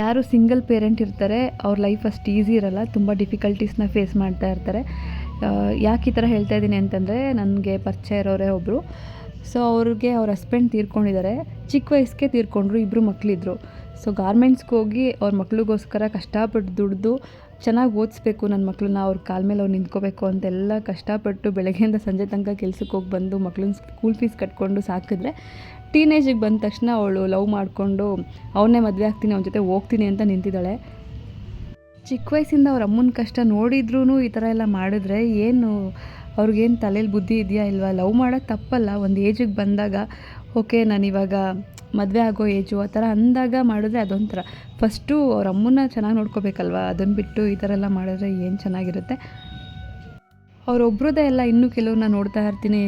ಯಾರು single parent ಇರ್ತಾರೆ ಅವ್ರ ಲೈಫ್ ಅಷ್ಟು ಈಸಿ ಇರಲ್ಲ, ತುಂಬ ಡಿಫಿಕಲ್ಟೀಸ್ನ ಫೇಸ್ ಮಾಡ್ತಾ ಇರ್ತಾರೆ. ಯಾಕೆ ಈ ಥರ ಹೇಳ್ತಾ ಇದ್ದೀನಿ ಅಂತಂದರೆ, ನನಗೆ ಪರಿಚಯ ಇರೋರೇ ಒಬ್ಬರು. ಸೊ ಅವ್ರಿಗೆ ಅವ್ರ ಹಸ್ಬೆಂಡ್ ತೀರ್ಕೊಂಡಿದ್ದಾರೆ, ಚಿಕ್ಕ ವಯಸ್ಸಿಗೆ ತೀರ್ಕೊಂಡ್ರು, ಇಬ್ಬರು ಮಕ್ಕಳಿದ್ರು. ಸೊ ಗಾರ್ಮೆಂಟ್ಸ್ಗೆ ಹೋಗಿ ಅವ್ರ ಮಕ್ಳಿಗೋಸ್ಕರ ಕಷ್ಟಪಟ್ಟು ದುಡಿದು ಚೆನ್ನಾಗಿ ಓದಿಸ್ಬೇಕು ನನ್ನ ಮಕ್ಕಳನ್ನ, ಅವ್ರ ಕಾಲ ಮೇಲೆ ಅವ್ರು ನಿಂತ್ಕೋಬೇಕು ಅಂತೆಲ್ಲ ಕಷ್ಟಪಟ್ಟು ಬೆಳಗ್ಗೆಯಿಂದ ಸಂಜೆ ತನಕ ಕೆಲ್ಸಕ್ಕೆ ಹೋಗಿ ಬಂದು ಮಕ್ಳನ್ನ ಸ್ಕೂಲ್ ಫೀಸ್ ಕಟ್ಕೊಂಡು ಸಾಕಿದ್ರೆ, ಟೀನೇಜಿಗೆ ಬಂದ ತಕ್ಷಣ ಅವಳು ಲವ್ ಮಾಡಿಕೊಂಡು ಅವನ್ನೇ ಮದುವೆ ಆಗ್ತೀನಿ, ಅವನ ಜೊತೆ ಹೋಗ್ತೀನಿ ಅಂತ ನಿಂತಿದ್ದಾಳೆ. ಚಿಕ್ಕ ವಯಸ್ಸಿಂದ ಅವ್ರ ಅಮ್ಮನ ಕಷ್ಟ ನೋಡಿದ್ರೂ ಈ ಥರ ಎಲ್ಲ ಮಾಡಿದ್ರೆ ಏನು ಅವ್ರಿಗೇನು ತಲೆಯಲ್ಲಿ ಬುದ್ಧಿ ಇದೆಯಾ ಇಲ್ವಾ? ಲವ್ ಮಾಡೋದು ತಪ್ಪಲ್ಲ, ಒಂದು ಏಜಿಗೆ ಬಂದಾಗ ಓಕೆ ನಾನಿವಾಗ ಮದುವೆ ಆಗೋ ಏಜು ಆ ಥರ ಅಂದಾಗ ಮಾಡಿದ್ರೆ ಅದೊಂಥರ. ಫಸ್ಟು ಅವ್ರ ಅಮ್ಮನ್ನ ಚೆನ್ನಾಗಿ ನೋಡ್ಕೋಬೇಕಲ್ವ, ಅದನ್ನು ಬಿಟ್ಟು ಈ ಥರ ಎಲ್ಲ ಮಾಡಿದ್ರೆ ಏನು ಚೆನ್ನಾಗಿರುತ್ತೆ. ಅವರೊಬ್ರದ್ದೇ ಎಲ್ಲ ಇನ್ನೂ ಕೆಲವ್ರನ್ನ ನೋಡ್ತಾ ಇರ್ತೀನಿ,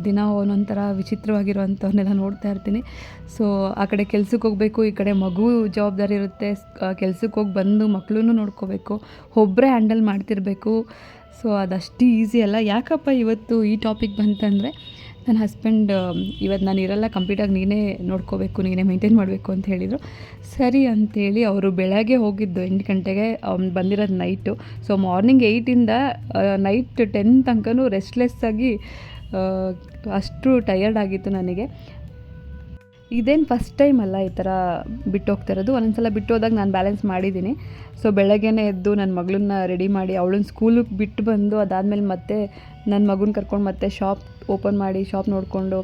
ದಿನ ಒಂದೊಂಥರ ವಿಚಿತ್ರವಾಗಿರೋವಂಥವ್ರನ್ನೆಲ್ಲ ನೋಡ್ತಾ ಇರ್ತೀನಿ. ಸೊ ಆ ಕಡೆ ಕೆಲ್ಸಕ್ಕೆ ಹೋಗಬೇಕು, ಈ ಕಡೆ ಮಗು ಜವಾಬ್ದಾರಿ ಇರುತ್ತೆ, ಕೆಲ್ಸಕ್ಕೆ ಹೋಗಿ ಬಂದು ಮಕ್ಕಳನ್ನೂ ನೋಡ್ಕೋಬೇಕು, ಒಬ್ಬರೇ ಹ್ಯಾಂಡಲ್ ಮಾಡ್ತಿರಬೇಕು. ಸೊ ಅದಷ್ಟು ಈಸಿ ಅಲ್ಲ. ಯಾಕಪ್ಪ ಇವತ್ತು ಈ ಟಾಪಿಕ್ ಬಂತಂದರೆ, ನನ್ನ ಹಸ್ಬೆಂಡ್ ಇವತ್ತು ನಾನು ಇರಲ್ಲ, ಕಂಪ್ಲೀಟಾಗಿ ನೀನೇ ನೋಡ್ಕೋಬೇಕು, ನೀನೇ ಮೇಂಟೈನ್ ಮಾಡಬೇಕು ಅಂತ ಹೇಳಿದರು. ಸರಿ ಅಂಥೇಳಿ ಅವರು ಬೆಳಗ್ಗೆ ಹೋಗಿದ್ದು 8 ಗಂಟೆಗೆ, ಅವ್ನು ಬಂದಿರೋದು ನೈಟು. ಸೊ ಮಾರ್ನಿಂಗ್ 8ಇಂದ ನೈಟ್ 10 ತನಕನೂ ರೆಸ್ಟ್ಲೆಸ್ಸಾಗಿ ಅಷ್ಟು ಟಯರ್ಡ್ ಆಗಿತ್ತು ನನಗೆ. ಇದೇನು ಫಸ್ಟ್ ಟೈಮ್ ಅಲ್ಲ ಈ ಥರ ಬಿಟ್ಟು ಹೋಗ್ತಾ ಇರೋದು, ಒಂದೊಂದು ಸಲ ಬಿಟ್ಟು ಹೋದಾಗ ನಾನು ಬ್ಯಾಲೆನ್ಸ್ ಮಾಡಿದ್ದೀನಿ. ಸೊ ಬೆಳಗ್ಗೆನೇ ಎದ್ದು ನನ್ನ ಮಗಳನ್ನ ರೆಡಿ ಮಾಡಿ ಅವಳನ್ನ ಸ್ಕೂಲಿಗೆ ಬಿಟ್ಟು ಬಂದು, ಅದಾದಮೇಲೆ ಮತ್ತೆ ನನ್ನ ಮಗನ ಕರ್ಕೊಂಡು ಮತ್ತೆ ಶಾಪ್ ಓಪನ್ ಮಾಡಿ ಶಾಪ್ ನೋಡಿಕೊಂಡು,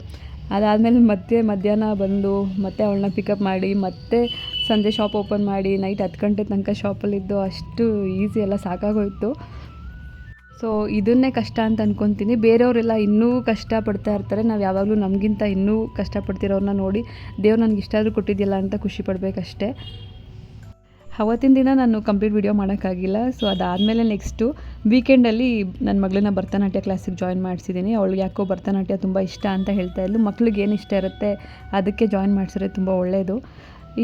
ಅದಾದಮೇಲೆ ಮತ್ತೆ ಮಧ್ಯಾಹ್ನ ಬಂದು ಮತ್ತೆ ಅವಳನ್ನ ಪಿಕಪ್ ಮಾಡಿ ಮತ್ತೆ ಸಂಜೆ ಶಾಪ್ ಓಪನ್ ಮಾಡಿ ನೈಟ್ 10 ಗಂಟೆ ತನಕ ಶಾಪಲ್ಲಿದ್ದು, ಅಷ್ಟು ಈಸಿ ಎಲ್ಲ ಸಾಕಾಗೋಯಿತು. ಸೊ ಇದನ್ನೇ ಕಷ್ಟ ಅಂತ ಅಂದ್ಕೊತೀನಿ. ಬೇರೆಯವರೆಲ್ಲ ಇನ್ನೂ ಕಷ್ಟಪಡ್ತಾ ಇರ್ತಾರೆ, ನಾವು ಯಾವಾಗಲೂ ನಮಗಿಂತ ಇನ್ನೂ ಕಷ್ಟಪಡ್ತಿರೋರನ್ನ ನೋಡಿ ದೇವ್ರು ನನಗೆ ಇಷ್ಟಾದರೂ ಕೊಟ್ಟಿದ್ದಿಲ್ಲ ಅಂತ ಖುಷಿ ಪಡಬೇಕಷ್ಟೇ. ಅವತ್ತಿನ ದಿನ ನಾನು ಕಂಪ್ಲೀಟ್ ವಿಡಿಯೋ ಮಾಡೋಕ್ಕಾಗಿಲ್ಲ. ಸೊ ಅದಾದಮೇಲೆ ನೆಕ್ಸ್ಟು ವೀಕೆಂಡಲ್ಲಿ ನನ್ನ ಮಗಳನ್ನ ಭರತನಾಟ್ಯ ಕ್ಲಾಸಿಗೆ ಜಾಯಿನ್ ಮಾಡಿಸಿದ್ದೀನಿ. ಅವಳಿಗೆ ಯಾಕೋ ಭರತನಾಟ್ಯ ತುಂಬ ಇಷ್ಟ ಅಂತ ಹೇಳ್ತಾ ಇದ್ಲು. ಮಕ್ಳಿಗೆ ಏನು ಇಷ್ಟ ಇರುತ್ತೆ ಅದಕ್ಕೆ ಜಾಯಿನ್ ಮಾಡಿಸಿದ್ರೆ ತುಂಬ ಒಳ್ಳೆಯದು,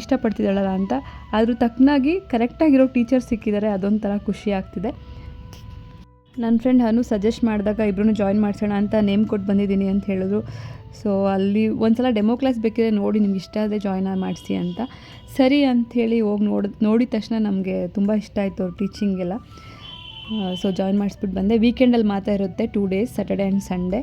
ಇಷ್ಟಪಡ್ತಿದ್ದಾಳಲ್ಲ ಅಂತ. ಅದ್ರ ತಕ್ಕನಾಗಿ ಕರೆಕ್ಟಾಗಿರೋ ಟೀಚರ್ ಸಿಕ್ಕಿದ್ದಾರೆ, ಅದೊಂಥರ ಖುಷಿ ಆಗ್ತಿದೆ. ನನ್ನ ಫ್ರೆಂಡ್ ಅನು ಸಜೆಸ್ಟ್ ಮಾಡಿದಾಗ ಇಬ್ಬರೂ ಜಾಯಿನ್ ಮಾಡಿಸೋಣ ಅಂತ ನೇಮ್ ಕೊಟ್ಟು ಬಂದಿದ್ದೀನಿ ಅಂತ ಹೇಳಿದ್ರು. ಸೊ ಅಲ್ಲಿ ಒಂದು ಸಲ ಡೆಮೋ ಕ್ಲಾಸ್ ಬೇಕಿದ್ರೆ ನೋಡಿ, ನಿಮ್ಗೆ ಇಷ್ಟ ಆದರೆ ಜಾಯ್ನ್ ಮಾಡಿಸಿ ಅಂತ. ಸರಿ ಅಂಥೇಳಿ ಹೋಗಿ ನೋಡಿದ ತಕ್ಷಣ ನಮಗೆ ತುಂಬ ಇಷ್ಟ ಆಯಿತು ಅವ್ರ ಟೀಚಿಂಗೆಲ್ಲ. ಸೊ ಜಾಯಿನ್ ಮಾಡಿಸ್ಬಿಟ್ಟು ಬಂದೆ. ವೀಕೆಂಡಲ್ಲಿ ಮಾತ್ರ ಇರುತ್ತೆ 2 days, ಸ್ಯಾಟರ್ಡೆ ಆ್ಯಂಡ್ ಸಂಡೇ.